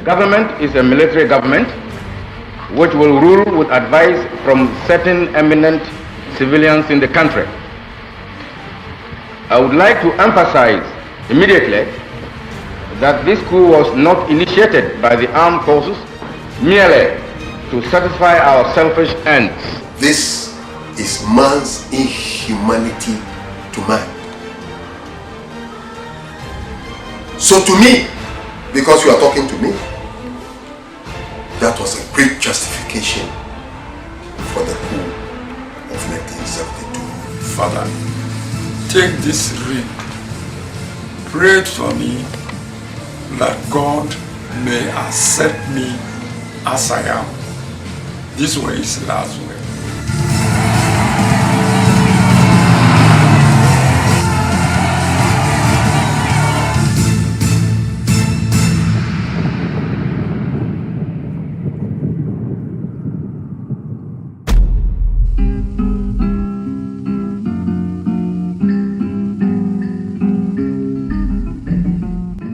government is a military government which will rule with advice from certain eminent civilians in the country. I would like to emphasize immediately that this coup was not initiated by the armed forces merely to satisfy our selfish ends. This is man's inhumanity to man. So to me, because you are talking to me, that was a great justification for the coup of 1972. Father, take this ring. Pray for me that God may accept me as I am. This was his last word.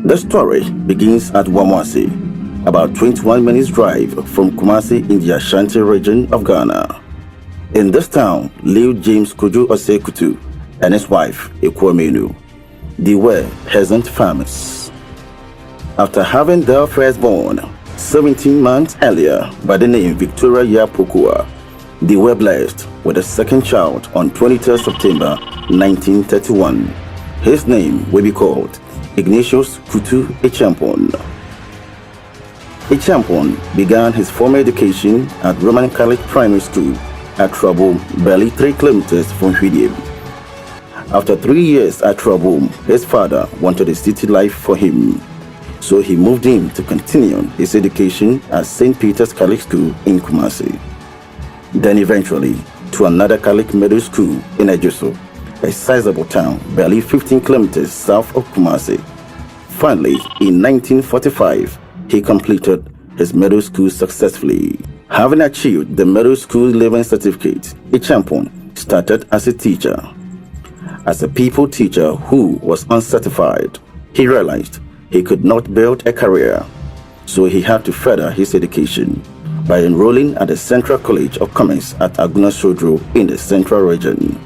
The story begins at Wamwasi, about 21 minutes drive from Kumasi in the Ashanti region of Ghana. In this town lived James Kutu Acheampong and his wife, Ekwamenu. They were peasant farmers. After having their firstborn 17 months earlier by the name Victoria Yapokua, they were blessed with a second child on 23rd September 1931. His name will be called Ignatius Kutu Acheampong. Acheampong began his formal education at Roman Catholic Primary School at Trabom, barely 3 kilometers from Hwidiem. After 3 years at Trabom, his father wanted a city life for him, so he moved him to continue his education at St. Peter's Catholic School in Kumasi. Then eventually to another Catholic middle school in Ejuso, a sizable town barely 15 kilometers south of Kumasi. Finally, in 1945, he completed his middle school successfully. Having achieved the middle school leaving certificate, Acheampong started as a teacher. As a people teacher who was uncertified, he realized he could not build a career, so he had to further his education by enrolling at the Central College of Commerce at Aguna-Sodro in the Central Region,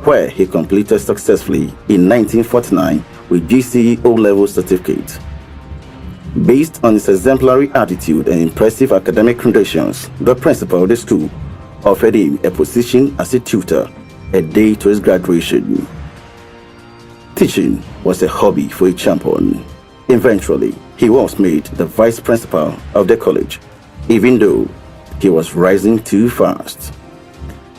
where he completed successfully in 1949 with GCE O-level certificate. Based on his exemplary attitude and impressive academic credentials, the principal of the school offered him a position as a tutor a day to his graduation. Teaching was a hobby for Acheampong. Eventually, he was made the vice principal of the college, even though he was rising too fast.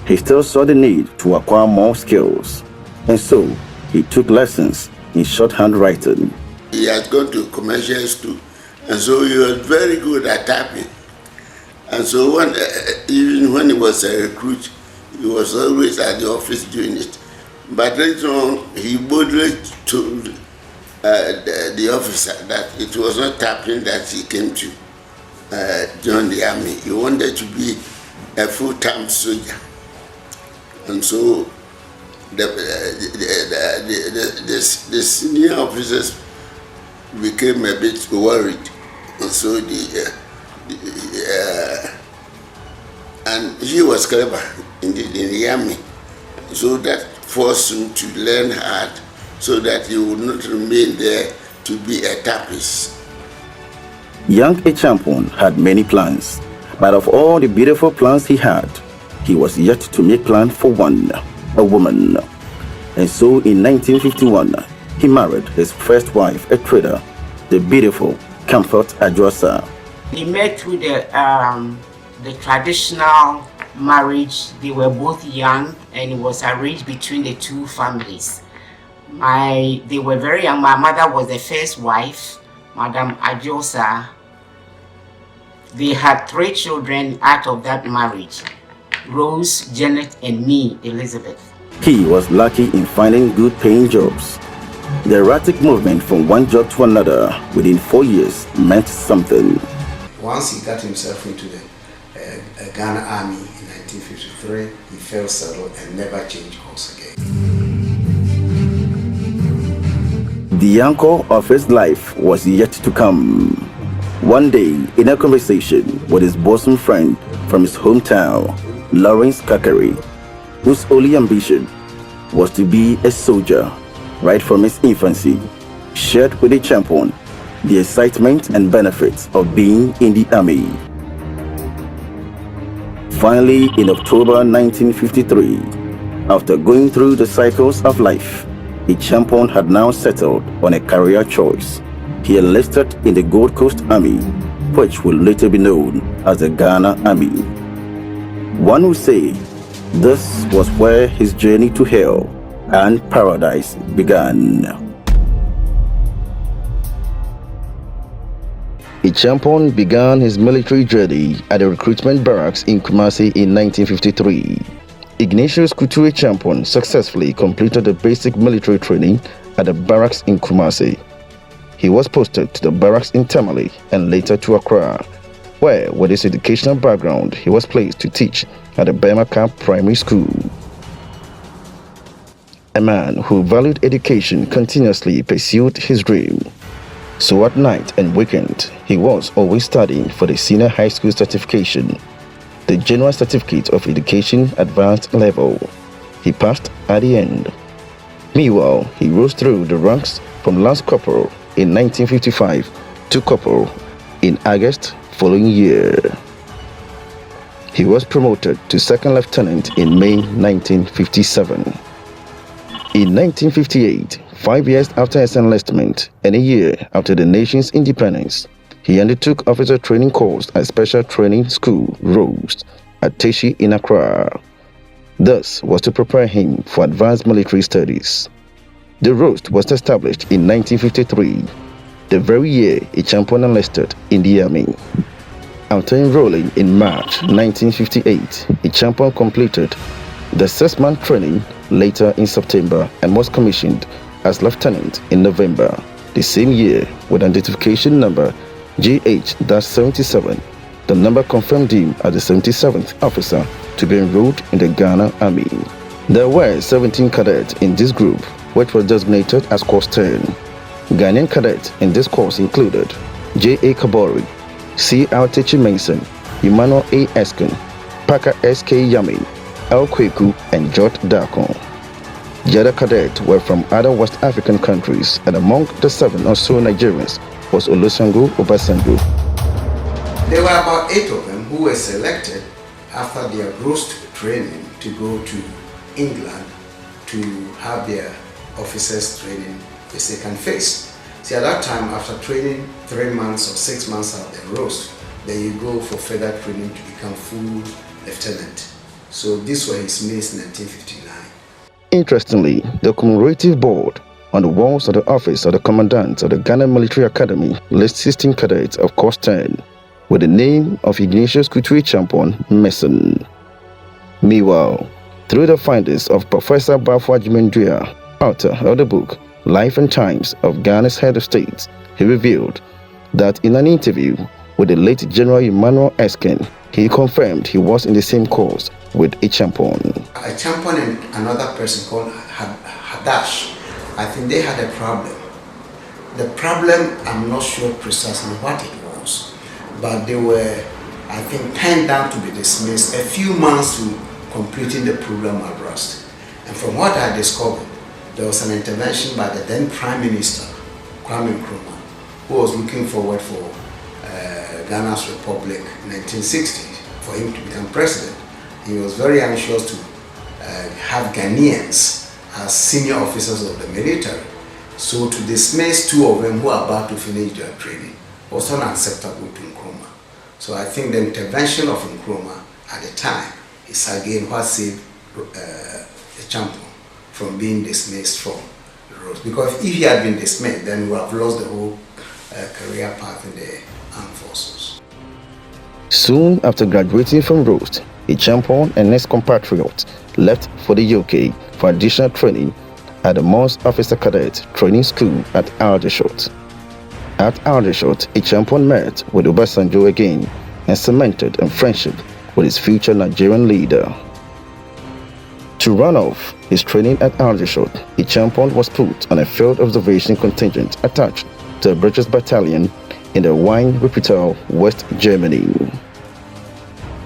He still saw the need to acquire more skills, and so he took lessons in shorthand writing. He had gone to commercial school, and so he was very good at typing. And so even when he was a recruit, he was always at the office doing it. But later on, he boldly told the officer that it was not typing that he came to join the army. He wanted to be a full-time soldier. And so the senior officers became a bit worried, and so and he was clever in the army, so that forced him to learn hard, so that he would not remain there to be a typist. Young Acheampong had many plans, but of all the beautiful plans he had, he was yet to make plan for one, a woman. And so in 1951, he married his first wife, a trader, the beautiful Comfort Adjosa. He met through the traditional marriage. They were both young, and it was arranged between the two families. They were very young. My mother was the first wife, Madam Adjosa. They had 3 children out of that marriage: Rose, Janet, and me, Elizabeth. He was lucky in finding good paying jobs. The erratic movement from one job to another within 4 years meant something. Once he got himself into the Ghana Army in 1953, he fell settled and never changed course again. The anchor of his life was yet to come. One day, in a conversation with his bosom friend from his hometown, Lawrence Kakari, whose only ambition was to be a soldier right from his infancy, shared with Acheampong the excitement and benefits of being in the army. Finally, in October 1953, after going through the cycles of life, Acheampong had now settled on a career choice. He enlisted in the Gold Coast Army, which will later be known as the Ghana Army. One would say this was where his journey to hell and paradise began. Acheampong began his military journey at the recruitment barracks in Kumasi in 1953. Ignatius Kutu Acheampong successfully completed the basic military training at the barracks in Kumasi. He was posted to the barracks in Tamale and later to Accra, where, with his educational background, he was placed to teach at the Burma Camp Primary School. A man who valued education continuously pursued his dream. So at night and weekend, he was always studying for the senior high school certification, the General Certificate of Education Advanced Level. He passed at the end. Meanwhile, he rose through the ranks from Lance Corporal in 1955 to Corporal in August following year. He was promoted to Second Lieutenant in May 1957. In 1958, 5 years after his enlistment and a year after the nation's independence, he undertook officer training course at Special Training School, Rose, at Teshi in Accra. This was to prepare him for advanced military studies. The roast was established in 1953, the very year Acheampong enlisted in the army. After enrolling in March 1958, Acheampong completed the 6-month training later in September and was commissioned as lieutenant in November the same year with identification number GH-77. The number confirmed him as the 77th officer to be enrolled in the Ghana Army. There were 17 cadets in this group, which was designated as Course 10. Ghanaian cadets in this course included J.A. Kabori, C.R. Techi Mason, Emmanuel A. Eskin, Parker S.K. Yami, El Kweku, and George Darkon. The other cadets were from other West African countries, and among the 7 or so Nigerians was Olusegun Obasanjo. There were about 8 of them who were selected after their roast training to go to England to have their officers training the second phase. See, at that time, after training 3 months or 6 months of the roast, then you go for further training to become full lieutenant. So this was his May 1959. Interestingly, the commemorative board on the walls of the office of the commandant of the Ghana Military Academy lists 16 cadets of Course 10 with the name of Ignatius Kutu Acheampong Mason. Meanwhile, through the findings of Professor Bafo Ajimendua, author of the book Life and Times of Ghana's Head of State, he revealed that in an interview with the late General Emmanuel Eskin, he confirmed he was in the same course with Acheampong. Acheampong and another person called Hadash, I think they had a problem. The problem, I'm not sure precisely what it was, but they were, I think, pinned down to be dismissed a few months to completing the program at Rust. And from what I discovered, there was an intervention by the then Prime Minister, Kwame Nkrumah, who was looking forward for Ghana's Republic in 1960 for him to become president. He was very anxious to have Ghanaians as senior officers of the military. So to dismiss 2 of them who are about to finish their training was unacceptable to Nkrumah. So I think the intervention of Nkrumah at the time is again what saved Acheampong from being dismissed from the road. Because if he had been dismissed, then we would have lost the whole career path in the armed forces. Soon after graduating from Rhodes, Acheampong and his compatriots left for the UK for additional training at the Mons Officer Cadet Training School at Aldershot. At Aldershot, Acheampong met with Obasanjo again and cemented a friendship with his future Nigerian leader. To run off his training at Aldershot, Acheampong was put on a field observation contingent attached to a British battalion in the Wien-Wuppertal, West Germany.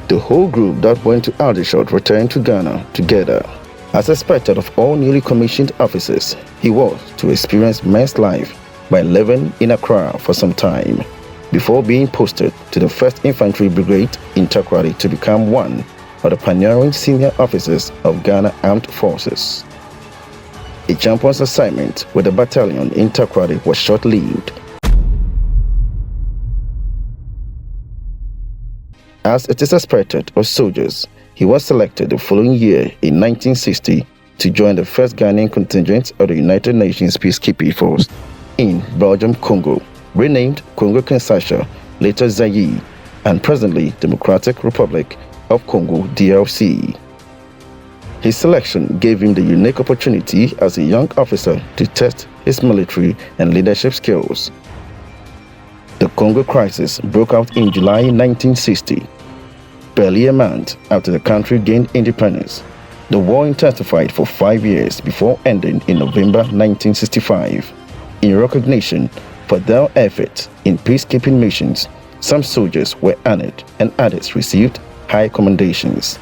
The whole group that went to Aldershot returned to Ghana together. As expected of all newly commissioned officers, he was to experience men's life by living in Accra for some time, before being posted to the 1st Infantry Brigade in Takoradi to become one of the pioneering senior officers of Ghana Armed Forces. Acheampong's assignment with the battalion in Takoradi was short-lived. As it is expected of soldiers, he was selected the following year in 1960 to join the 1st Ghanaian contingent of the United Nations peacekeeping force in Belgium, Congo, renamed Congo-Kinshasa, later Zaire, and presently Democratic Republic of Congo, DRC. His selection gave him the unique opportunity as a young officer to test his military and leadership skills. The Congo crisis broke out in July 1960. Barely a month after the country gained independence, the war intensified for 5 years before ending in November 1965. In recognition for their efforts in peacekeeping missions, some soldiers were honored and others received high commendations.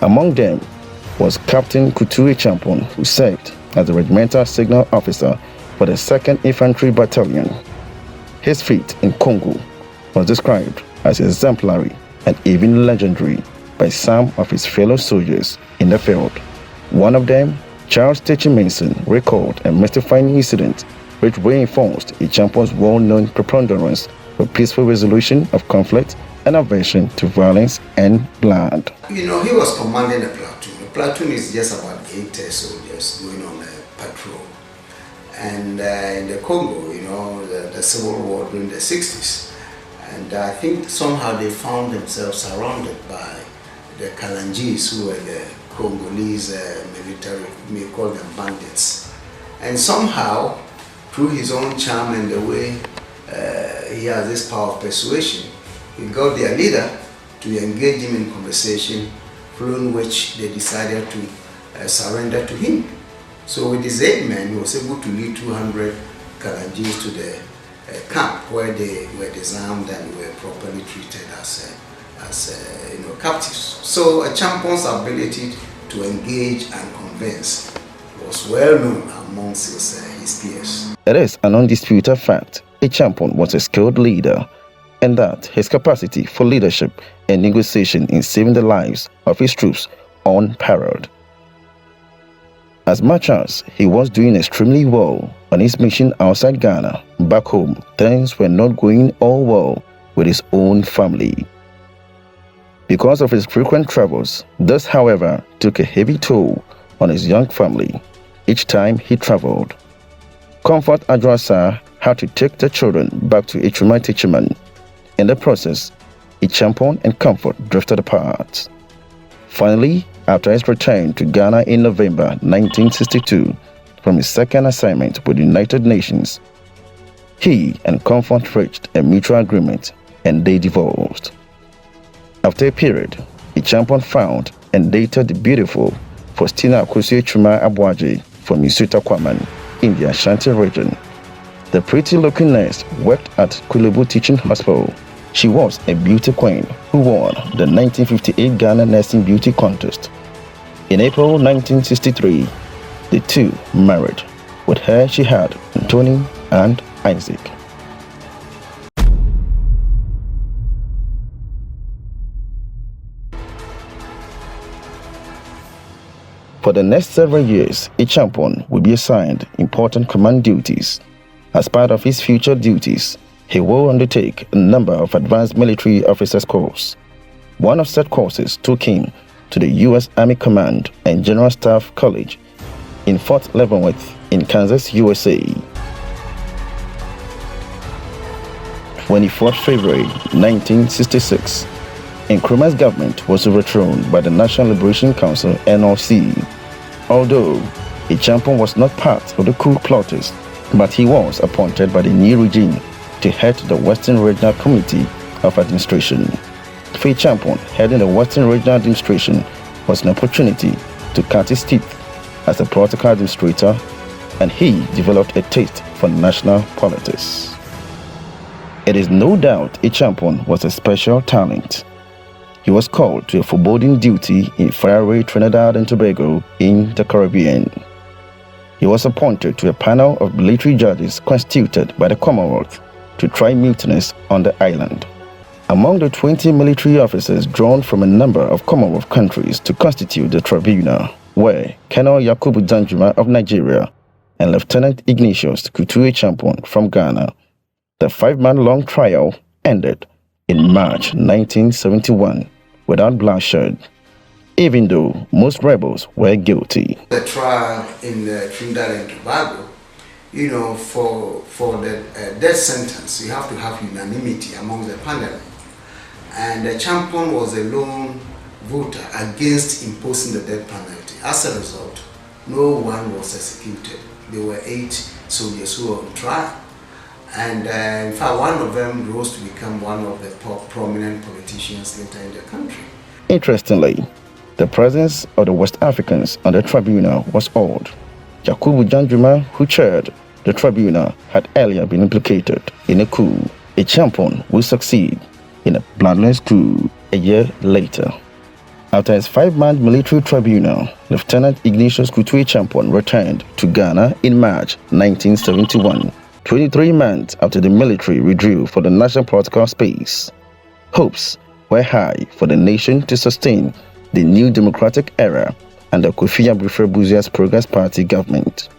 Among them was Captain Kutu Acheampong, who served as the regimental signal officer for the 2nd Infantry Battalion. His feat in Congo was described as exemplary and even legendary by some of his fellow soldiers in the field. One of them, Charles Techi Mason, recalled a mystifying incident which reinforced Acheampong's well-known preponderance for peaceful resolution of conflict and aversion to violence and blood. You know, he was commanding a platoon. A platoon is just about 8 soldiers going on a patrol. And in the Congo, you know, the civil war during the 60s, and I think somehow they found themselves surrounded by the Kalangis, who were the Congolese military, we may call them bandits. And somehow, through his own charm and the way he has this power of persuasion, he got their leader to engage him in conversation, following which they decided to surrender to him. So with his 8 men, he was able to lead 200 Kalangis to the camp where they were disarmed and were properly treated as captives. So Acheampong's ability to engage and convince was well known amongst his peers. It is an undisputed fact Acheampong was a skilled leader, and that his capacity for leadership and negotiation in saving the lives of his troops unparalleled. As much as he was doing extremely well on his mission outside Ghana, back home things were not going all well with his own family. Because of his frequent travels, this, however, took a heavy toll on his young family each time he traveled. Comfort Adjoasa had to take the children back to Ichuma Techiman. In the process, Acheampong and Comfort drifted apart. Finally, after his return to Ghana in November 1962 from his 2nd assignment with the United Nations, he and Comfort reached a mutual agreement and they divorced. After a period, Acheampong found and dated the beautiful Faustina Akosua Abuaje from Isuta Kwaman in the Ashanti region. The pretty-looking nurse worked at Kulebu Teaching Hospital. She was a beauty queen who won the 1958 Ghana Nursing Beauty Contest. In April 1963, the two married. With her, she had Anthony and Isaac. For the next several years, Acheampong will be assigned important command duties. As part of his future duties, he will undertake a number of advanced military officers' courses. One of such courses took him to the U.S. Army Command and General Staff College in Fort Leavenworth in Kansas, USA. 24th February 1966, Nkrumah's government was overthrown by the National Liberation Council (NLC). Although Acheampong was not part of the coup plotters, but he was appointed by the new regime to head the Western Regional Committee of Administration. For Acheampong, heading the Western Regional Administration was an opportunity to cut his teeth as a political administrator, and he developed a taste for national politics. It is no doubt Acheampong was a special talent. He was called to a foreboding duty in faraway Trinidad and Tobago in the Caribbean. He was appointed to a panel of military judges constituted by the Commonwealth to try mutinies on the island. Among the 20 military officers drawn from a number of Commonwealth countries to constitute the tribunal were Colonel Yakubu Danjuma of Nigeria and Lieutenant Ignatius Kutu Acheampong from Ghana. The 5-month-long trial ended in March 1971 without bloodshed, even though most rebels were guilty. The trial in Trinidad and Tobago, you know, for the death sentence, you have to have unanimity among the panel. And Acheampong was a lone voter against imposing the death penalty. As a result, no one was executed. There were 8 soldiers who were on trial. And in fact, one of them rose to become one of the prominent politicians later in the country. Interestingly, the presence of the West Africans on the tribunal was odd. Yakubu Danjuma, who chaired the tribunal, had earlier been implicated in a coup. Acheampong would succeed in a bloodless coup a year later. After his 5-month military tribunal, Lieutenant Ignatius Kutu Acheampong returned to Ghana in March 1971, 23 months after the military withdrew from the national political space. Hopes were high for the nation to sustain the new democratic era under Kofi Abrefa-Buzia's Progress Party government.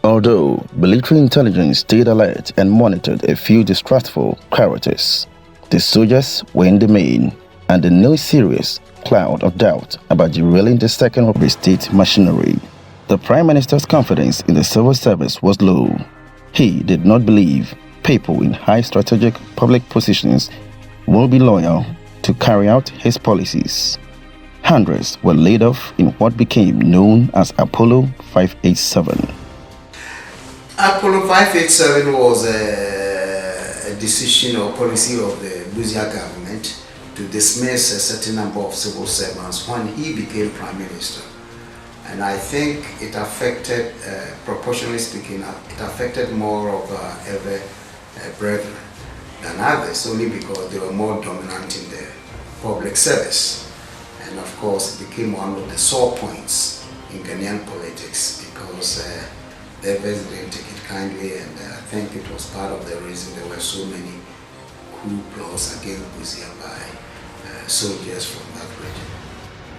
Although military intelligence stayed alert and monitored a few distrustful characters, the soldiers were in the main under no serious cloud of doubt about derailing the second of the state machinery. The Prime Minister's confidence in the civil service was low. He did not believe people in high strategic public positions will be loyal to carry out his policies. Hundreds were laid off in what became known as Apollo 587. Apollo 587 was a decision or policy of the Buzia government to dismiss a certain number of civil servants when he became Prime Minister. And I think it affected, proportionally speaking, it affected more of every brethren than others, only because they were more dominant in the public service. And of course, it became one of the sore points in Ghanaian politics because the others didn't take it kindly, and I think it was part of the reason there were so many coup plots against Buzia by soldiers from that region.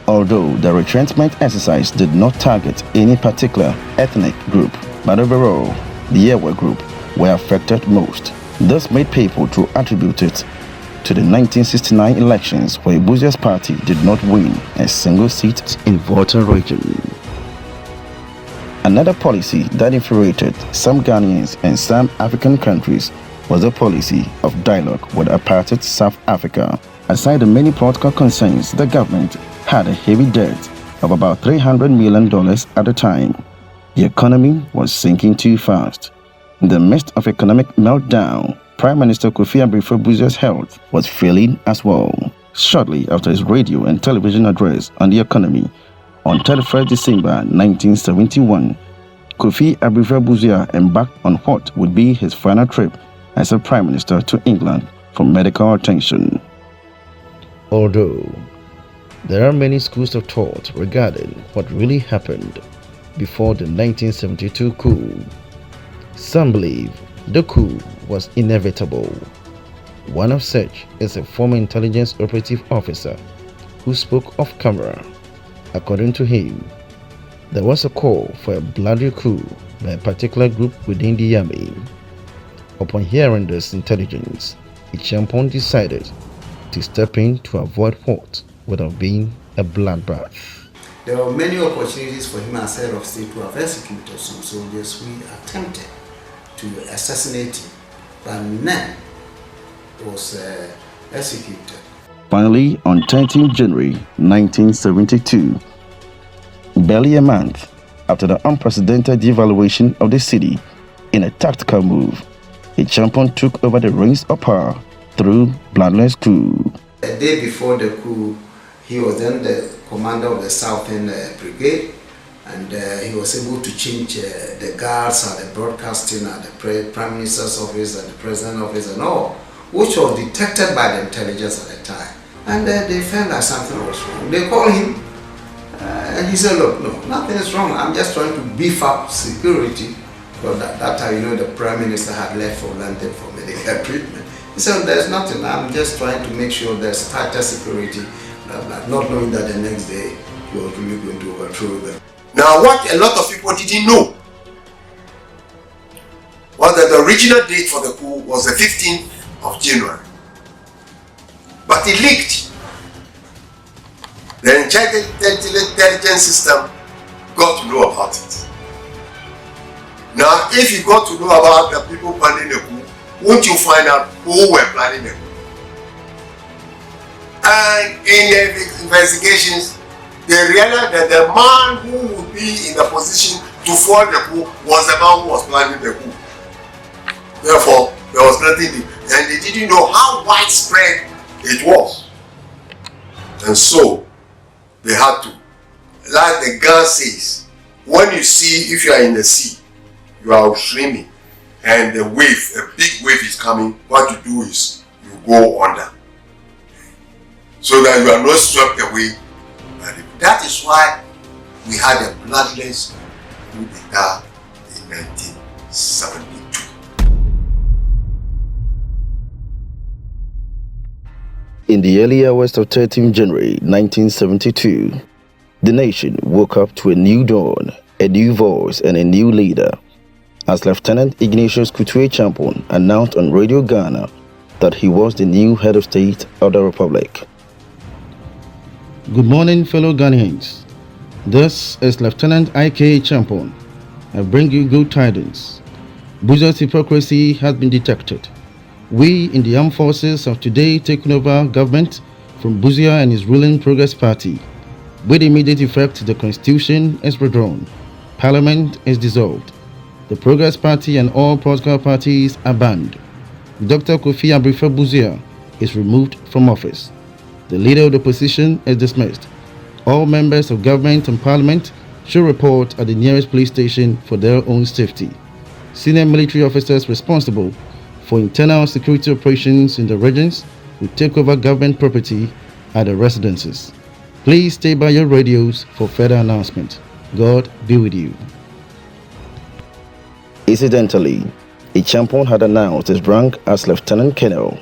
Although the retrenchment exercise did not target any particular ethnic group, but overall, the Ewe group were affected most. This made people to attribute it to the 1969 elections where Buzia's party did not win a single seat in Volta region. Another policy that infuriated some Ghanaians and some African countries was the policy of dialogue with apartheid South Africa. Aside the many political concerns, the government had a heavy debt of about $300 million at the time. The economy was sinking too fast. In the midst of economic meltdown, Prime Minister Kofi Abrefa-Buzia's health was failing as well. Shortly after his radio and television address on the economy on 31st December 1971, Kofi Abrefa-Buzia embarked on what would be his final trip as a Prime Minister to England for medical attention. Although there are many schools of thought regarding what really happened before the 1972 coup, some believe the coup was inevitable. One of such is a former intelligence operative officer who spoke off camera. According to him, there was a call for a bloody coup by a particular group within the army. Upon hearing this intelligence, Acheampong decided to step in to avoid what would have been a bloodbath. There were many opportunities for him as head of state to have executed some soldiers who attempted to assassinate him, but none was executed. Finally, on 13 January 1972, barely a month after the unprecedented devaluation of the city in a tactical move, Acheampong took over the reins of power through bloodless coup. A day before the coup, he was then the commander of the Southern Brigade, and he was able to change the guards at the broadcasting at the Prime Minister's office and the President's office and all, which was detected by the intelligence at the time. And they felt that something was wrong. They called him and he said, look, no, nothing is wrong. I'm just trying to beef up security. Because at that time, the Prime Minister had left for London for medical treatment. He said, there's nothing. I'm just trying to make sure there's tighter security, not knowing that the next day he was really going to overthrow them. Now, what a lot of people didn't know was that the original date for the coup was the 15th of January. But it leaked. The intelligence system got to know about it. Now, if you got to know about the people planning the coup, won't you find out who were planning the coup? And in the investigations, they realized that the man who would be in the position to foil the coup was the man who was planning the coup. Therefore, there was nothing, and they didn't know how widespread it was. And so, they had to, like the gun says, when you see, if you are in the sea, you are swimming, and the wave, a big wave is coming, what you do is, you go under. So that you are not swept away. That is why we had a bloodless coup d'etat in 1972. In the early hours of 13 January 1972, the nation woke up to a new dawn, a new voice, and a new leader, as Lieutenant Ignatius Kutu Acheampong announced on Radio Ghana that he was the new head of state of the Republic. Good morning, fellow Ghanaians. This is Lieutenant I.K. Acheampong. I bring you good tidings. Buzia's hypocrisy has been detected. We in the armed forces have today taken over government from Buzia and his ruling Progress Party. With immediate effect, the constitution is redrawn. Parliament is dissolved. The Progress Party and all political parties are banned. Dr. Kofi Abrifa Buzia is removed from office. The leader of the opposition is dismissed. All members of government and parliament should report at the nearest police station for their own safety. Senior military officers responsible for internal security operations in the regions will take over government property at the residences. Please stay by your radios for further announcement. God be with you. Incidentally, Acheampong had announced his rank as Lieutenant Colonel,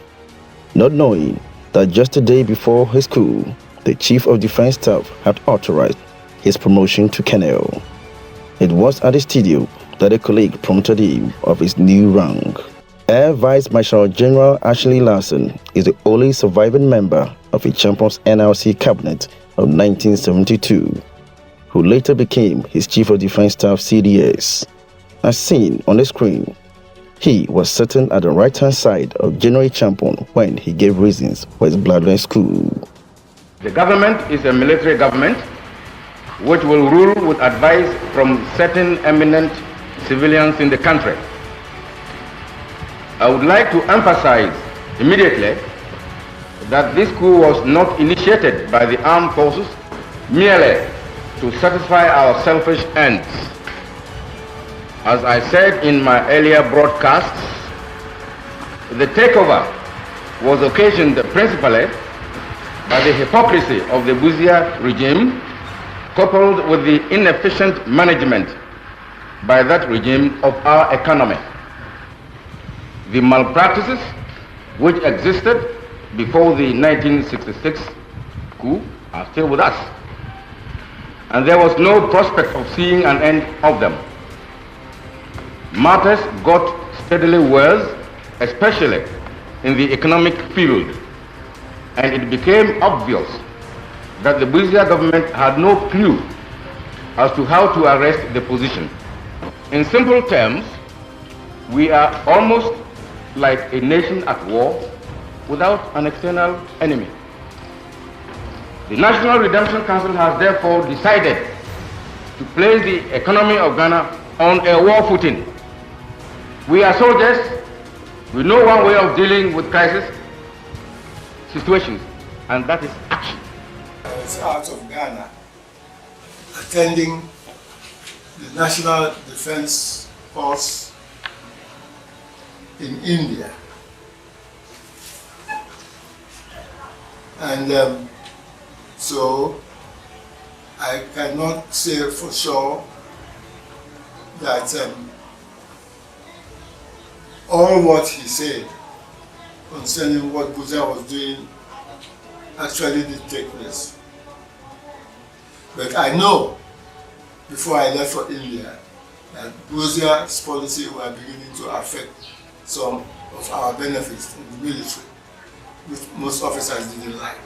not knowing that just a day before his coup, the Chief of Defense Staff had authorized his promotion to Colonel. It was at the studio that a colleague prompted him of his new rank. Air Vice Marshal General Ashley Larson is the only surviving member of Acheampong's NRC cabinet of 1972, who later became his Chief of Defense Staff CDS. As seen on the screen, he was sitting at the right-hand side of General Acheampong when he gave reasons for his bloodless coup. The government is a military government which will rule with advice from certain eminent civilians in the country. I would like to emphasize immediately that this coup was not initiated by the armed forces merely to satisfy our selfish ends. As I said in my earlier broadcasts, the takeover was occasioned principally by the hypocrisy of the Buzia regime, coupled with the inefficient management by that regime of our economy. The malpractices which existed before the 1966 coup are still with us, and there was no prospect of seeing an end of them. Matters got steadily worse, especially in the economic field, and it became obvious that the Buzia government had no clue as to how to arrest the position. In simple terms, we are almost like a nation at war without an external enemy. The National Redemption Council has therefore decided to place the economy of Ghana on a war footing. We are soldiers. We know one way of dealing with crisis situations, and that is action. I was out of Ghana attending the National Defense Force in India. And so I cannot say for sure that all what he said concerning what Buza was doing actually did take place. But I know, before I left for India, that Buza's policy were beginning to affect some of our benefits in the military, which most officers didn't like.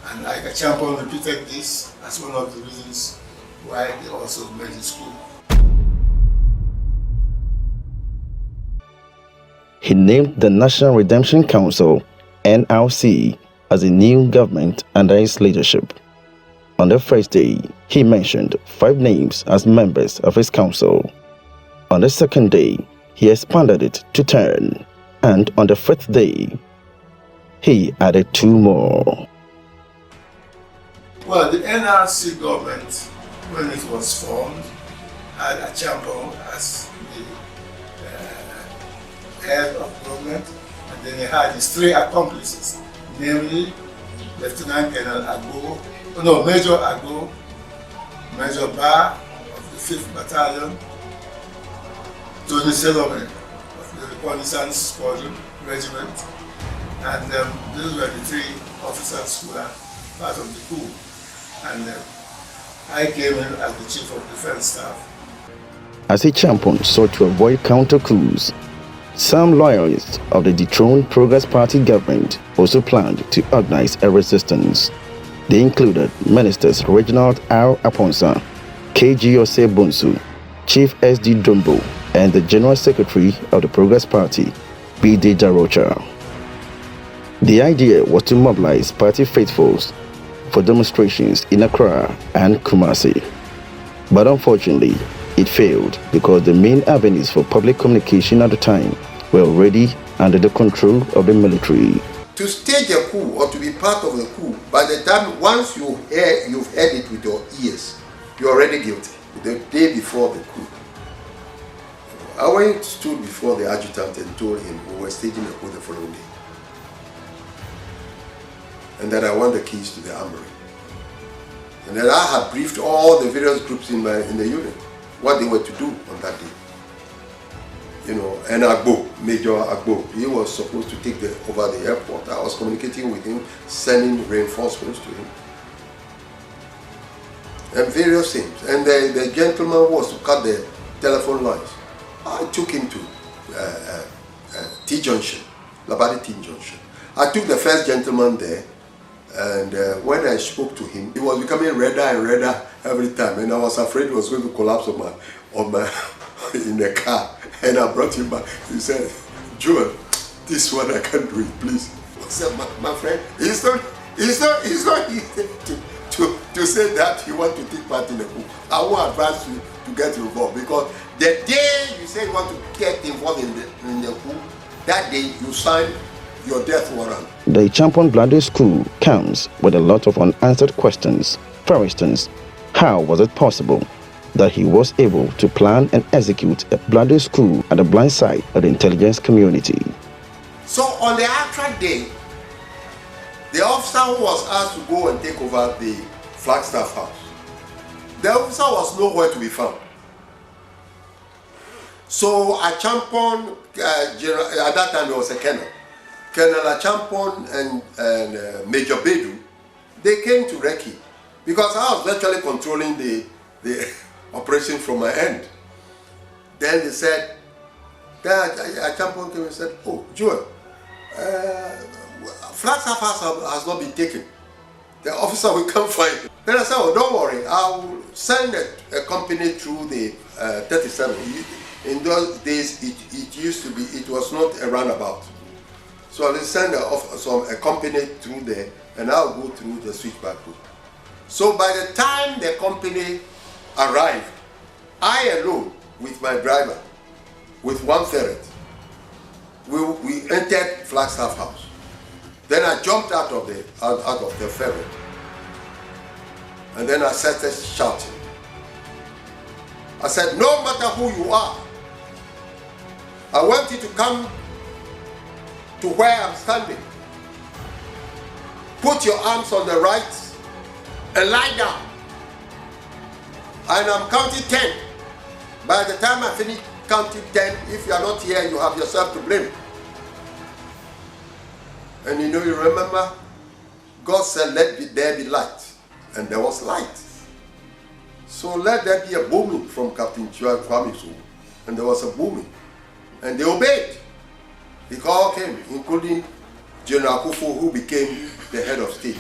And Acheampong repeated this as one of the reasons why they also made his coup. He named the National Redemption Council, NRC, as a new government under his leadership. On the first day, he mentioned 5 names as members of his council. On the second day, he expanded it to 10, and on the 5th day, he added 2 more. Well, the NRC government, when it was formed, had Acheampong as the head of government, and then he had his 3 accomplices, namely Lieutenant Colonel Agbo, Major Agbo, Major Ba of the 5th Battalion, Tony Selome of the Reconnaissance Squadron Regiment, and those were the 3 officers who were part of the coup. And I came in as the Chief of Defense Staff. As Acheampong sought to avoid counter-coups, some loyalists of the dethroned Progress Party government also planned to organize a resistance. They included Ministers Reginald R. Aponsa, KG Ose Bonsu, Chief S.D. Dombo, and the General Secretary of the Progress Party, B.D. Jarocha. The idea was to mobilize party faithfuls for demonstrations in Accra and Kumasi. But unfortunately, it failed because the main avenues for public communication at the time were already under the control of the military. To stage a coup or to be part of the coup, by the time once you've heard it with your ears, you're already guilty. The day before the coup, I went stood before the adjutant and told him we were staging a coup the following day, and that I want the keys to the armory, and that I had briefed all the various groups in the unit what they were to do on that day. You know, and Agbo, Major Agbo, he was supposed to take over the airport. I was communicating with him, sending reinforcements to him, and various things. And the gentleman was to cut the telephone lines. I took him to T-Junction, Labadi T-Junction. I took the first gentleman there, and when I spoke to him, he was becoming redder and redder every time, and I was afraid he was going to collapse on my in the car. And I brought him back. He said, "Joel, this one I can't do it, please." I said, my friend, it's not easy to say that you want to take part in the coup. I won't advise you to get involved, because the day you say you want to get involved in the coup, that day you sign your death warrant. The Acheampong Bloody coup comes with a lot of unanswered questions. For instance, how was it possible that he was able to plan and execute a bloody coup at the blind side of the intelligence community? So on the actual day, the officer who was asked to go and take over the Flagstaff house, the officer was nowhere to be found. So Acheampong, at that time there was a colonel. Colonel Acheampong and Major Bedu, they came to Reki, because I was virtually controlling the operation from my end. Then they said, Acheampong came and said, "Oh, Joel, Flagstaff has not been taken. The officer will come find it." Then I said, "Oh, don't worry, I will send a company through the 37. In those days, it was not a runabout. So I will send a company through there, and I'll go through the switchback route." So by the time the company arrived, I alone with my driver, with one ferret, we entered Flagstaff house. Then I jumped out of the ferret, and then I started shouting. I said, "No matter who you are, I want you to come to where I'm standing. put your arms on the right and lie down. And I'm counting 10. By the time I finish counting 10, if you are not here, you have yourself to blame. And you remember, God said, let there be light. And there was light. So let there be a booming from Captain Kwame, and there was a booming. And they obeyed. The call came, including General Kufu, who became the head of state.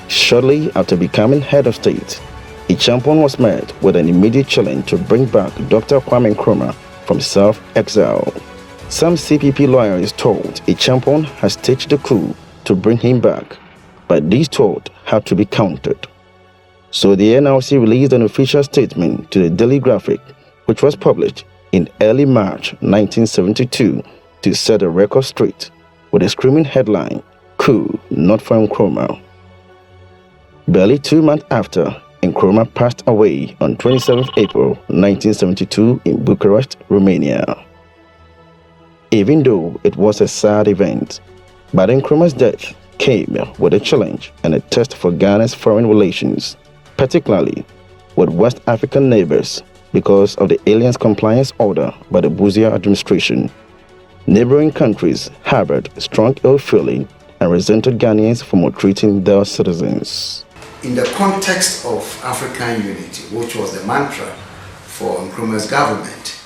Shortly after becoming head of state, Acheampong was met with an immediate challenge to bring back Dr. Kwame Nkrumah from self-exile. Some CPP lawyers told Acheampong had staged the coup to bring him back, but these thoughts had to be countered. So the NRC released an official statement to the Daily Graphic, which was published in early March 1972 to set the record straight with a screaming headline, "Coup not for Nkrumah." Barely 2 months after, Nkrumah passed away on 27 April 1972 in Bucharest, Romania. Even though it was a sad event, but Nkrumah's death came with a challenge and a test for Ghana's foreign relations, particularly with West African neighbors, because of the aliens compliance order by the Busia administration. Neighboring countries harbored strong ill feeling and resented Ghanaians for maltreating their citizens. In the context of African unity, which was the mantra for Nkrumah's government,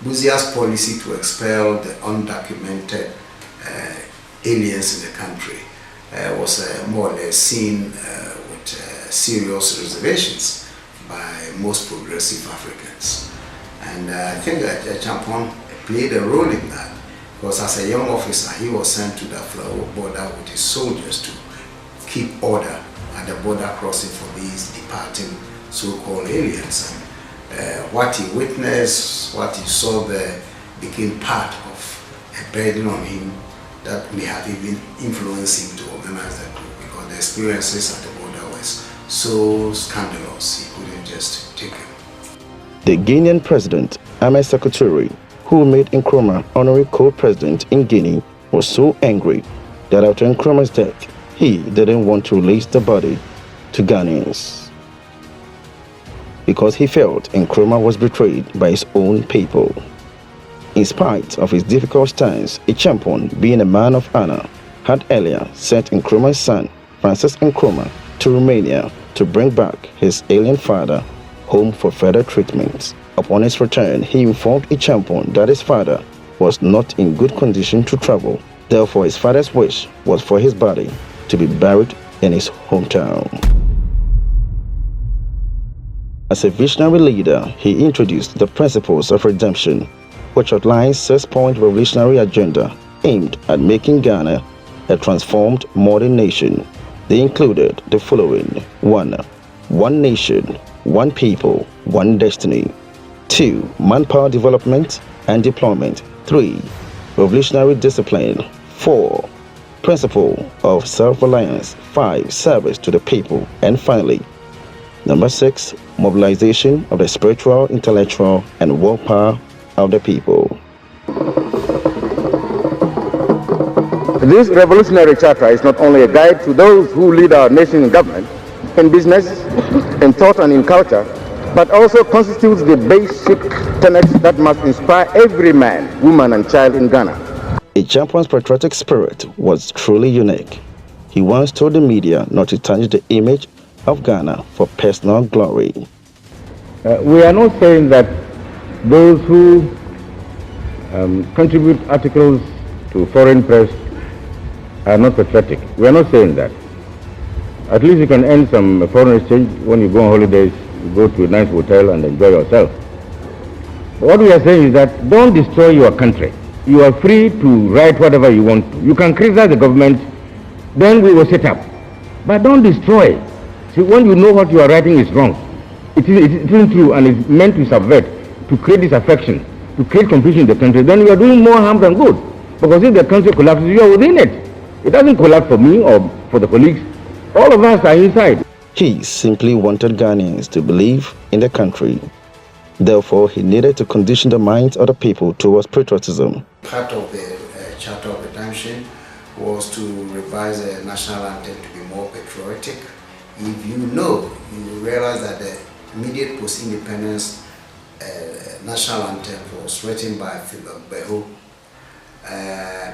Busia's policy to expel the undocumented aliens in the country was more or less seen with serious reservations by most progressive Africans. And I think that Acheampong played a role in that, because as a young officer, he was sent to the border with his soldiers to keep order at the border crossing for these departing so-called aliens. And what he witnessed, what he saw there, became part of a burden on him that may have even influenced him to organize that group, because the experiences at the border was so scandalous, he couldn't just take it. The Guinean president, Ahmed Sekou, who made Nkrumah honorary co-president in Guinea, was so angry that after Nkrumah's death, he didn't want to release the body to Ghanaians, because he felt Nkrumah was betrayed by his own people. In spite of his difficult stance, Acheampong, being a man of honor, had earlier sent Nkrumah's son, Francis Nkrumah, to Romania to bring back his alien father home for further treatment. Upon his return, he informed Acheampong that his father was not in good condition to travel. Therefore, his father's wish was for his body to be buried in his hometown. As a visionary leader, he introduced the principles of redemption, which outlines 6-point revolutionary agenda aimed at making Ghana a transformed modern nation. They included the following: 1. One nation, one people, one destiny. 2. Manpower development and deployment. 3. Revolutionary discipline. 4. Principle of self-reliance. 5. Service to the people. And finally, number 6, mobilization of the spiritual, intellectual, and world power of the people. This revolutionary charter is not only a guide to those who lead our nation in government, in business, in thought and in culture, but also constitutes the basic tenets that must inspire every man, woman, and child in Ghana. Acheampong's patriotic spirit was truly unique. He once told the media not to tarnish the image of Ghana for personal glory. We are not saying that those who contribute articles to foreign press are not patriotic. We are not saying that. At least you can earn some foreign exchange when you go on holidays, you go to a nice hotel and enjoy yourself. But what we are saying is that don't destroy your country. You are free to write whatever you want to. You can criticize the government, then we will set up. But don't destroy. See, when you know what you are writing is wrong, it isn't true and it's meant to subvert, to create disaffection, to create confusion in the country, then you are doing more harm than good. Because if the country collapses, you are within it. It doesn't collapse for me or for the colleagues. All of us are inside. He simply wanted Ghanaians to believe in the country. Therefore, he needed to condition the minds of the people towards patriotism. Part of the Charter of Redemption was to revise the national anthem to be more patriotic. If you know, you will realize that the immediate post-independence national anthem was written by Philip Beho,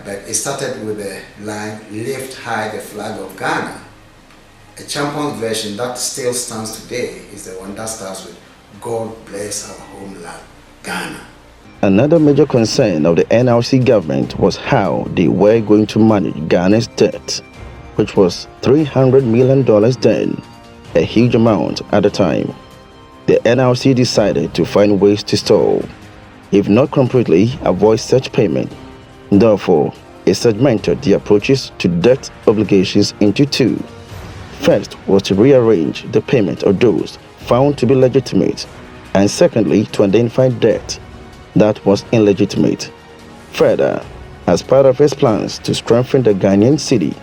but it started with the line, "Lift high the flag of Ghana." Acheampong's version that still stands today is the one that starts with, "God bless our homeland, Ghana." Another major concern of the NRC government was how they were going to manage Ghana's debt, which was $300 million then, a huge amount at the time. The NRC decided to find ways to stall, if not completely avoid such payment. Therefore, it segmented the approaches to debt obligations into two. First was to rearrange the payment of those found to be legitimate, and secondly, to identify debt that was illegitimate. Further, as part of his plans to strengthen the Ghanaian cedi,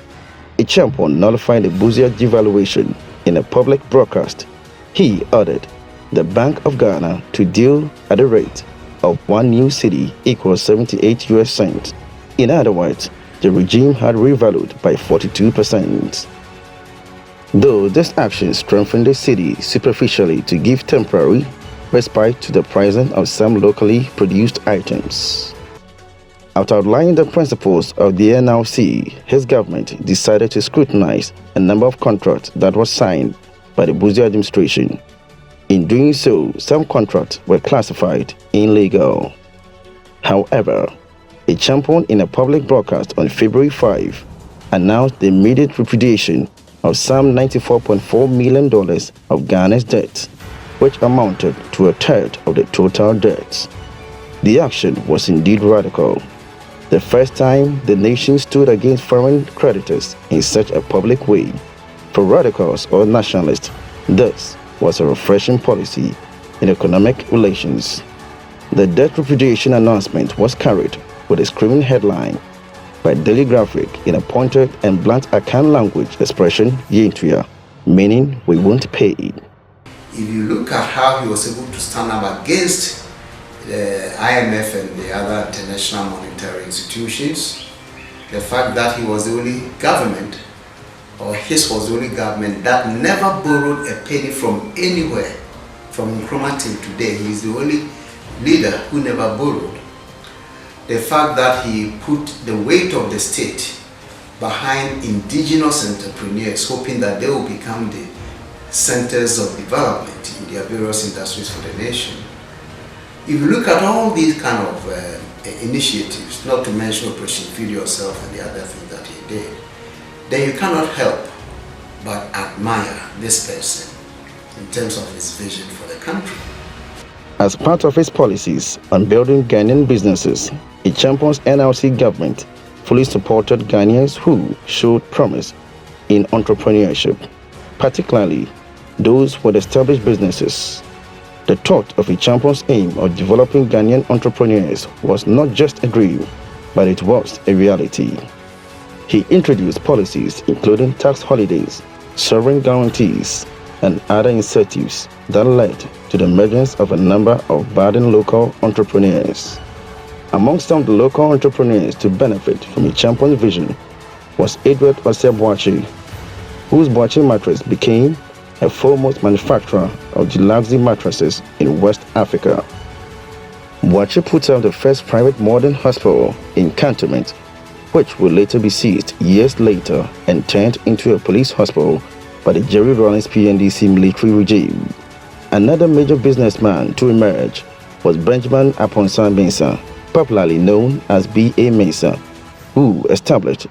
Acheampong nullified the Busia devaluation in a public broadcast. He ordered the Bank of Ghana to deal at a rate of 1 new cedi equals 78 US cents. In other words, the regime had revalued by 42%. Though this action strengthened the cedi superficially to give temporary respite to the pricing of some locally produced items. After outlining the principles of the NRC, his government decided to scrutinize a number of contracts that were signed by the Busia administration. In doing so, some contracts were classified illegal. However, Acheampong, in a public broadcast on February 5, announced the immediate repudiation of some $94.4 million of Ghana's debt, which amounted to a third of the total debts. The action was indeed radical. The first time the nation stood against foreign creditors in such a public way. For radicals or nationalists, this was a refreshing policy in economic relations. The debt repudiation announcement was carried with a screaming headline by Daily Graphic in a pointed and blunt Akan language expression, Yentuya, meaning we won't pay. If you look at how he was able to stand up against the IMF and the other international monetary institutions, the fact that he was the only government, or his was the only government that never borrowed a penny from anywhere, from Nkrumah till today, he is the only leader who never borrowed. The fact that he put the weight of the state behind indigenous entrepreneurs, hoping that they will become the centers of development in their various industries for the nation. If you look at all these kind of initiatives, not to mention Operation Feed Yourself and the other things that he did, then you cannot help but admire this person in terms of his vision for the country. As part of his policies on building Ghanaian businesses, Acheampong's NRC government fully supported Ghanaians who showed promise in entrepreneurship, particularly those with established businesses. The thought of Acheampong's aim of developing Ghanaian entrepreneurs was not just a dream, but it was a reality. He introduced policies including tax holidays, sovereign guarantees, and other incentives that led to the emergence of a number of budding local entrepreneurs. Among some of the local entrepreneurs to benefit from Acheampong's vision was Edward Osei, whose Boache mattress became a foremost manufacturer of deluxe mattresses in West Africa. Boache put up the first private modern hospital in Cantonment, which would later be seized years later and turned into a police hospital by the Jerry Rawlings PNDC military regime. Another major businessman to emerge was Benjamin Aponsan Mensah, popularly known as B.A. Mensah, who established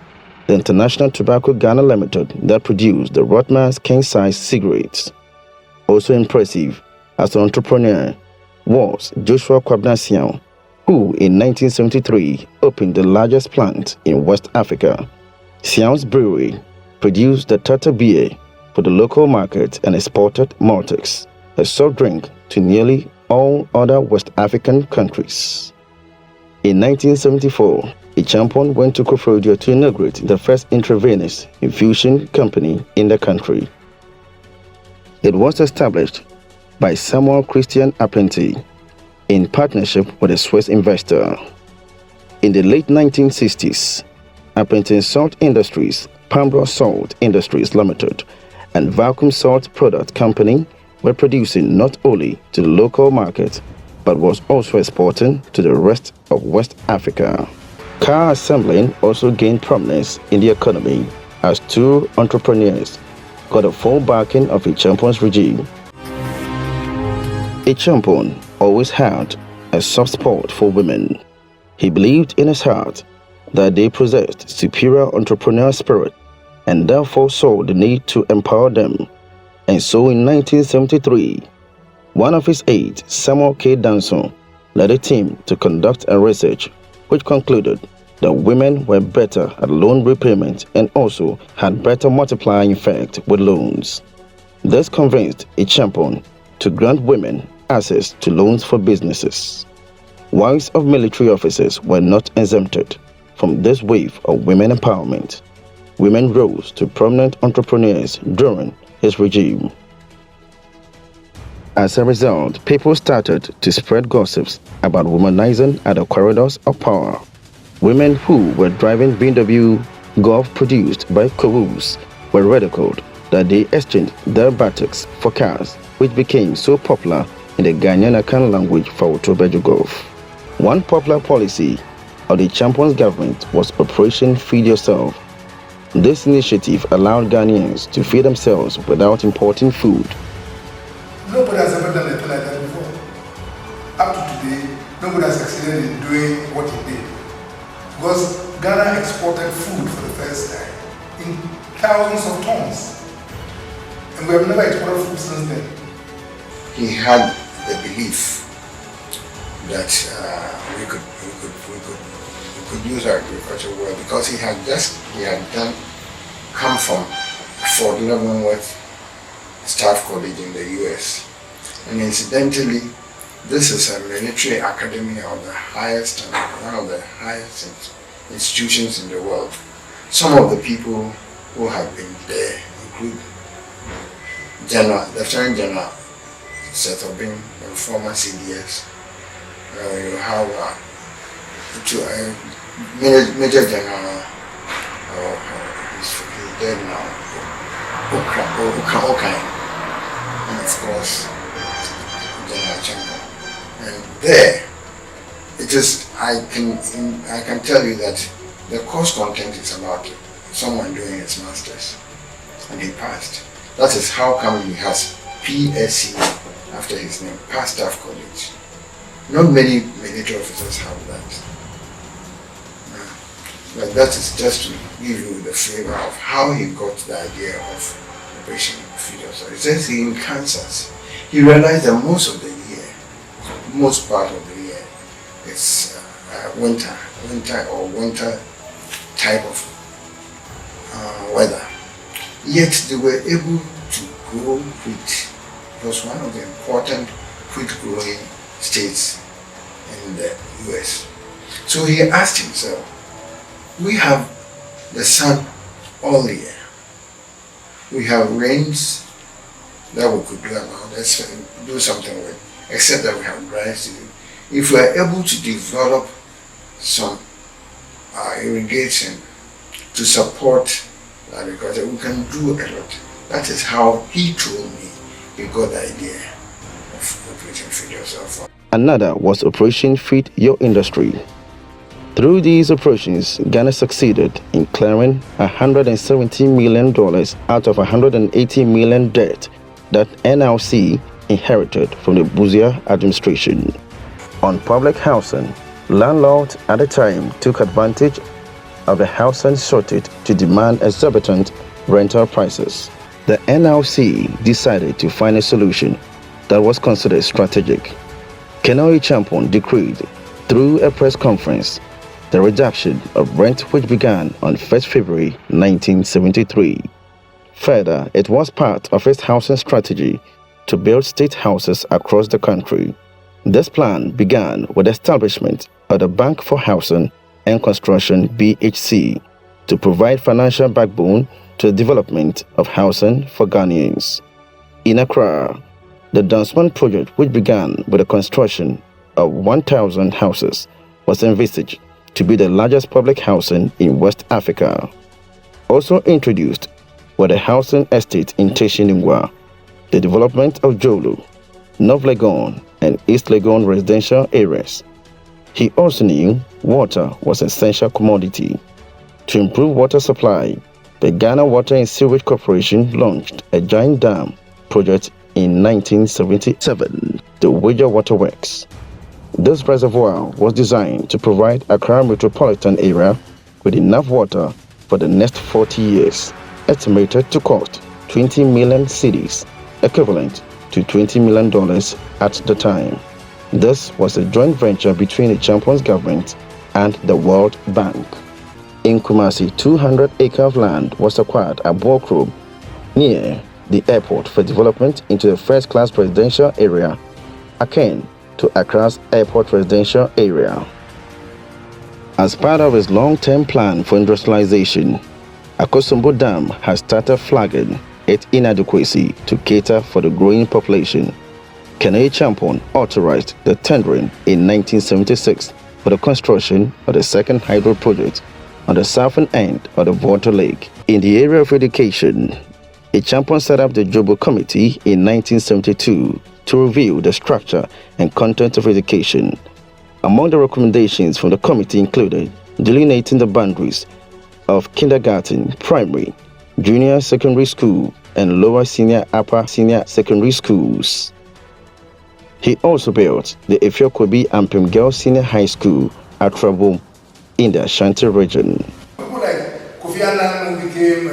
the International Tobacco Ghana Limited that produced the Rothmans king-size cigarettes. Also impressive as an entrepreneur was Joshua Kwabena Sian, who in 1973 opened the largest plant in West Africa. Sian's brewery produced the Tata beer for the local market and exported Maltex, a soft drink, to nearly all other West African countries. In 1974, Acheampong went to Koforidua to inaugurate the first intravenous infusion company in the country. It was established by Samuel Christian Apente in partnership with a Swiss investor. In the late 1960s, Apente Salt Industries Pambro Salt Industries Limited and Vacuum Salt Product Company were producing not only to the local market, but was also exporting to the rest of West Africa. Car assembling also gained prominence in the economy as two entrepreneurs got the full backing of Acheampong's regime. Acheampong always had a soft spot for women. He believed in his heart that they possessed superior entrepreneurial spirit and therefore saw the need to empower them. And so in 1973, one of his aides, Samuel K. Danson, led a team to conduct a research which concluded that women were better at loan repayment and also had better multiplying effect with loans. This convinced Acheampong to grant women access to loans for businesses. Wives of military officers were not exempted from this wave of women empowerment. Women rose to prominent entrepreneurs during his regime. As a result, people started to spread gossips about womanizing at the corridors of power. Women who were driving BMW Golf produced by Cowos were ridiculed that they exchanged their buttocks for cars, which became so popular in the Ghanaian Akan language for Otobeju Golf. One popular policy of the Acheampong's government was Operation Feed Yourself. This initiative allowed Ghanaians to feed themselves without importing food. Nobody has ever done anything like that before. Up to today, nobody has succeeded in doing what he did. Because Ghana exported food for the first time in thousands of tons. And we have never exported food since then. He had the belief that we could use our agriculture well because he had come from Fort Leavenworth Staff College in the US. And incidentally, this is a military academy of the highest and one of the highest institutions in the world. Some of the people who have been there include Lieutenant General Seth Obing, the former CDS. You have Major General, he's dead now, Okai, and of course General Acheampong. And there, I can tell you that the course content is about someone doing his masters, and he passed. That is how come he has PSC after his name, Past Staff College. Not many military officers have that. But that is just to give you the flavor of how he got the idea of Operation Feed Yourself. He says in Kansas, he realized that most of the year, most part of the year, it's winter type of weather. Yet they were able to grow wheat. It was one of the important wheat growing states in the US. So he asked himself, we have the sun all year. We have rains that we could do something with, except that we have dry season. If we are able to develop some irrigation to support agriculture, we can do a lot. That is how he told me he got the idea of Operation Feed Yourself. Another was Operation Feed Your Industry. Through these operations, Ghana succeeded in clearing $170 million out of $180 million debt that NLC inherited from the Buzia administration. On public housing, landlords at the time took advantage of the housing shortage to demand exorbitant rental prices. The NLC decided to find a solution that was considered strategic. General Acheampong decreed through a press conference the reduction of rent, which began on 1st February 1973. Further, it was part of his housing strategy to build state houses across the country. This plan began with the establishment of the Bank for Housing and Construction (BHC) to provide financial backbone to the development of housing for Ghanaians. In Accra, the Dansman project, which began with the construction of 1,000 houses, was envisaged to be the largest public housing in West Africa. Also introduced were the housing estate in Teshinungwa, the development of Jolu, North Legon, and East Legon residential areas. He also knew water was an essential commodity. To improve water supply, the Ghana Water and Sewage Corporation launched a giant dam project in 1977, the Wager Waterworks. This reservoir was designed to provide Accra metropolitan area with enough water for the next 40 years, estimated to cost 20 million cedis, equivalent to $20 million at the time. This was a joint venture between the Acheampong's government and the World Bank. In Kumasi, 200 acres of land was acquired at Overthrow, near the airport, for development into the first-class residential area, akin to Accra's airport residential area. As part of his long-term plan for industrialization, Akosombo Dam has started flagging its inadequacy to cater for the growing population. General Acheampong authorized the tendering in 1976 for the construction of the second hydro project on the southern end of the Volta Lake. In the area of education, Acheampong set up the Jobo Committee in 1972 to review the structure and content of education. Among the recommendations from the committee included delineating the boundaries of kindergarten, primary, junior secondary school, and lower senior upper senior secondary schools. He also built the Efiokobi Ampem Girls Senior High School at Trabo in the Ashanti region. People like Kofi Annan who became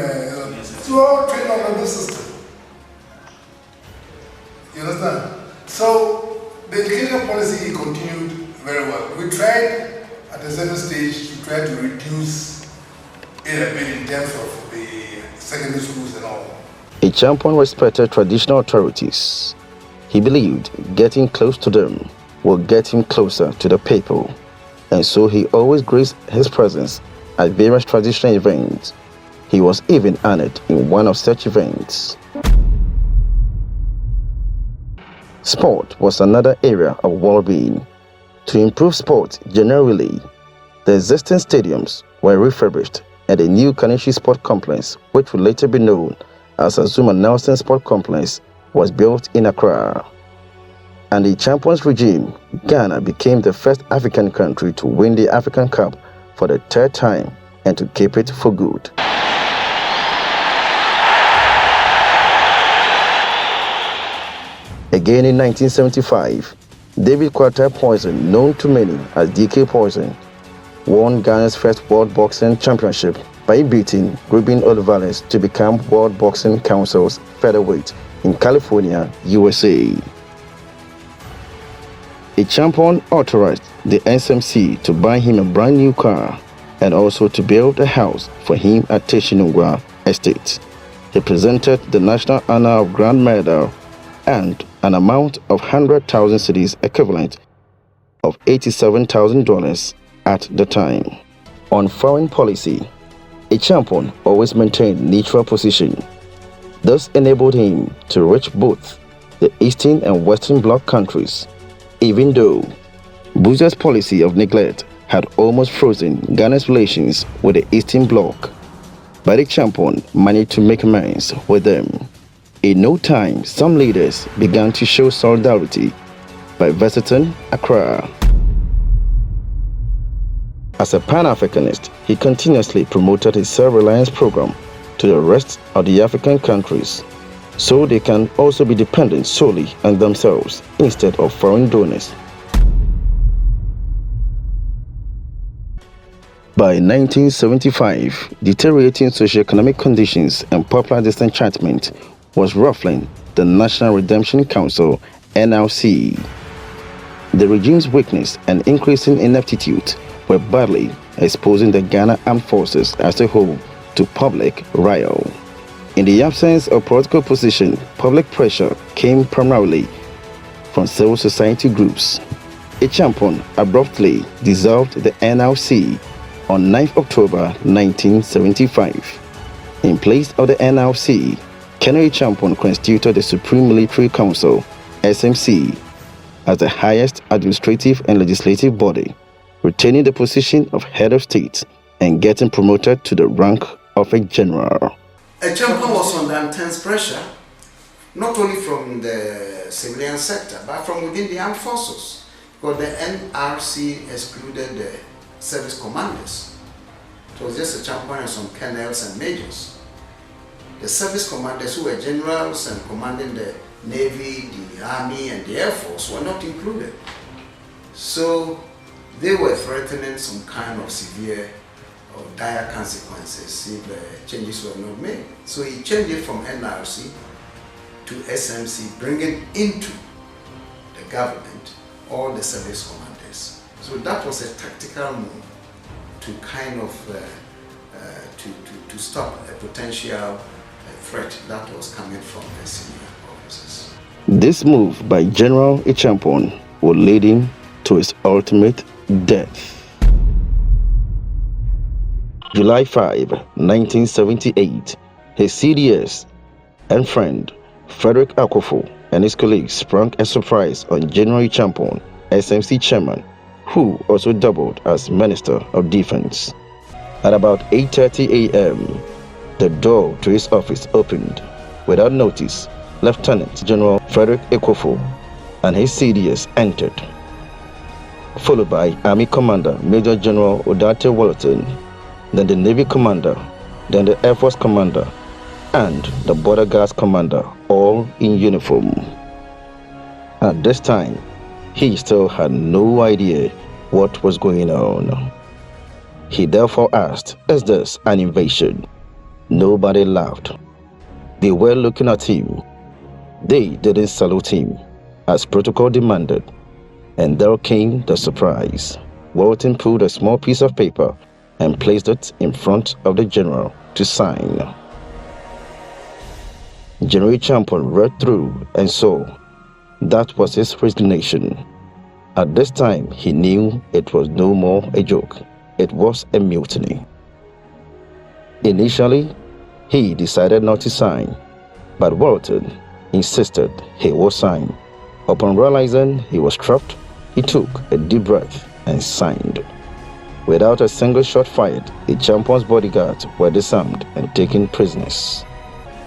all trained on the system. You understand? So the education policy continued very well. We tried at a certain stage to try to reduce it a bit in terms of the secondary schools and all. Acheampong respected traditional authorities. He believed getting close to them will get him closer to the people, and so he always graced his presence at various traditional events. He was even honored in one of such events. Sport was another area of well-being. To improve sport generally, the existing stadiums were refurbished and a new Kanishi Sport Complex, which would later be known as Azuma Nelson Sport Complex, was built in Accra. And the Acheampong's regime, Ghana became the first African country to win the African Cup for the third time and to keep it for good. Again in 1975, David Quater Poison, known to many as DK Poison, won Ghana's first World Boxing Championship by beating Ruben Olivares to become World Boxing Council's featherweight in California, USA. Acheampong authorized the SMC to buy him a brand new car and also to build a house for him at Teshinungwa Estate. He presented the National Honor of Grand Medal and an amount of 100,000 cedis, equivalent of $87,000 at the time. On foreign policy, Acheampong always maintained neutral position. This enabled him to reach both the Eastern and Western Bloc countries, even though Buzia's policy of neglect had almost frozen Ghana's relations with the Eastern Bloc. But Acheampong managed to make amends with them. In no time, some leaders began to show solidarity by visiting Accra. As a Pan-Africanist, he continuously promoted his self-reliance program to the rest of the African countries, so they can also be dependent solely on themselves instead of foreign donors. By 1975, deteriorating socio-economic conditions and popular disenchantment was ruffling the National Redemption Council, NRC. The regime's weakness and increasing ineptitude were badly exposing the Ghana Armed Forces as a whole to public riot. In the absence of political opposition, public pressure came primarily from civil society groups. Acheampong abruptly dissolved the NRC on 9 October 1975. In place of the NRC, General Acheampong constituted the Supreme Military Council, SMC, as the highest administrative and legislative body, retaining the position of head of state and getting promoted to the rank of a general. Acheampong was under intense pressure, not only from the civilian sector, but from within the armed forces, because the NRC excluded the service commanders. It was just Acheampong and some colonels and majors. The service commanders, who were generals and commanding the Navy, the Army, and the Air Force, were not included. So they were threatening some kind of severe or dire consequences if changes were not made. So he changed it from NRC to SMC, bringing into the government all the service commanders. So that was a tactical move to kind of to stop a potential threat that was coming from the senior officers. This move by General Acheampong would lead him to his ultimate death. July 5, 1978, his CDS and friend Frederick Akufo and his colleagues sprung a surprise on General Acheampong, SMC chairman, who also doubled as Minister of Defense. At about 8:30 a.m., the door to his office opened. Without notice, Lieutenant General Frederick Akufo and his CDS entered, followed by Army Commander Major General Odate Walton, then the Navy Commander, then the Air Force Commander, and the Border Guards Commander, all in uniform. At this time, he still had no idea what was going on. He therefore asked, "Is this an invasion?" Nobody laughed. They were looking at him. They didn't salute him, as protocol demanded. And there came the surprise. Walton pulled a small piece of paper and placed it in front of the general to sign. General Acheampong read through and saw that was his resignation. At this time, he knew it was no more a joke. It was a mutiny. Initially, he decided not to sign, but Walton insisted he would sign. Upon realizing he was trapped, he took a deep breath and signed. Without a single shot fired, Acheampong's bodyguards were disarmed and taken prisoners.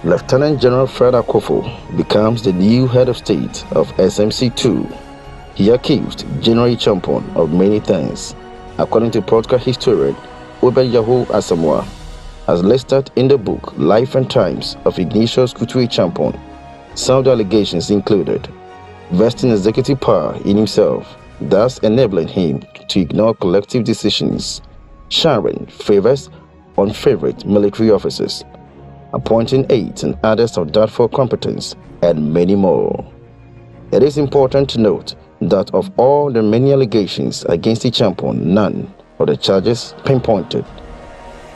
Lieutenant General Fred Akufo becomes the new head of state of SMC-2. He accused General Acheampong of many things. According to protocol historian Obeyahu Asamoah, as listed in the book Life and Times of Ignatius Kutu Acheampong, some of the allegations included vesting executive power in himself, thus enabling him to ignore collective decisions, sharing favors on favorite military officers, appointing aides and others of doubtful competence, and many more. It is important to note that of all the many allegations against Acheampong, none of the charges pinpointed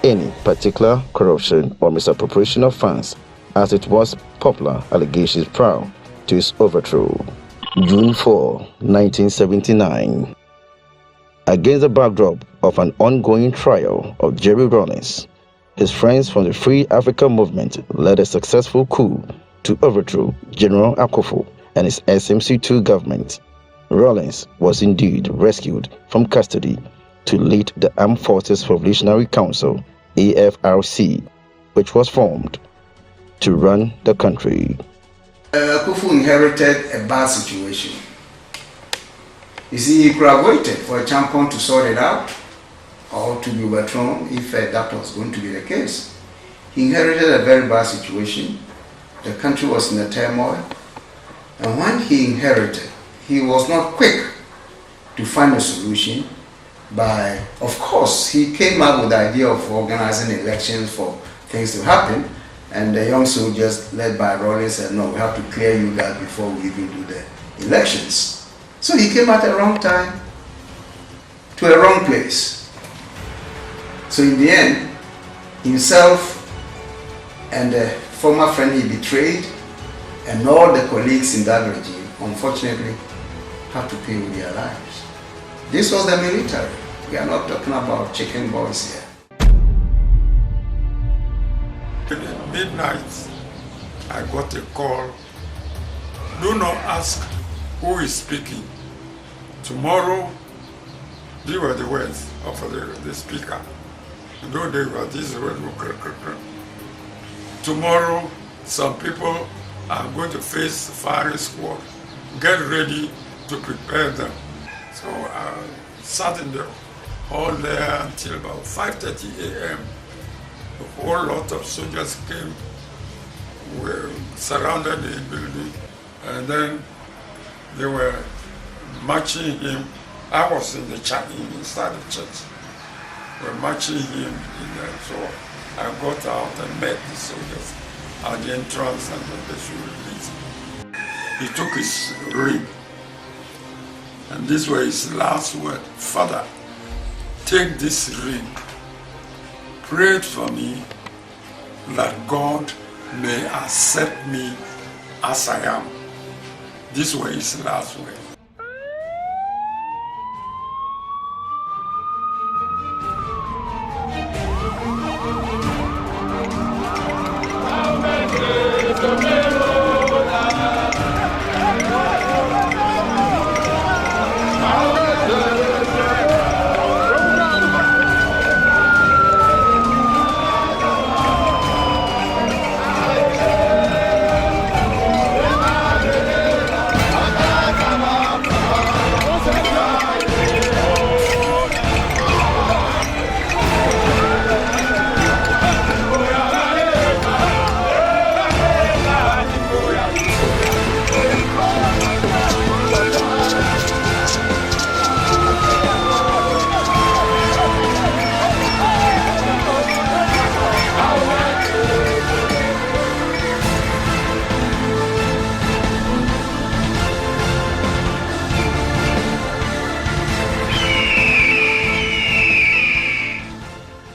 any particular corruption or misappropriation of funds, as it was popular allegations prior to his overthrow. June 4, 1979. Against the backdrop of an ongoing trial of Jerry Rawlings, his friends from the Free Africa Movement led a successful coup to overthrow General Akufo and his SMC-2 government. Rawlings was indeed rescued from custody to lead the Armed Forces Revolutionary Council, AFRC, which was formed to run the country. Akufo inherited a bad situation. You see, he could have waited for Acheampong to sort it out or to be overthrown if that was going to be the case. He inherited a very bad situation. The country was in a turmoil. And when he inherited, he was not quick to find a solution by, of course, he came up with the idea of organizing elections for things to happen. And the young soldiers led by Rawlings said, no, we have to clear you guys before we even do the elections. So he came at the wrong time to a wrong place. So in the end, himself and the former friend he betrayed and all the colleagues in that regime, unfortunately, had to pay with their lives. This was the military. We are not talking about chicken boys here. At midnight, I got a call. Do not ask who is speaking. Tomorrow, these were the words of the speaker. No, they were this way. Tomorrow, some people are going to face the firing squad. Get ready to prepare them. So I sat in the hall there until about 5:30 a.m. A whole lot of soldiers came, were surrounded the building, and then they were marching him. I was in the church, inside the church. They were marching him in there, so I got out and met the soldiers at the entrance, and then they should release him. He took his ring, and these were his last words: "Father, take this ring, pray for me that God may accept me as I am." These were his last words.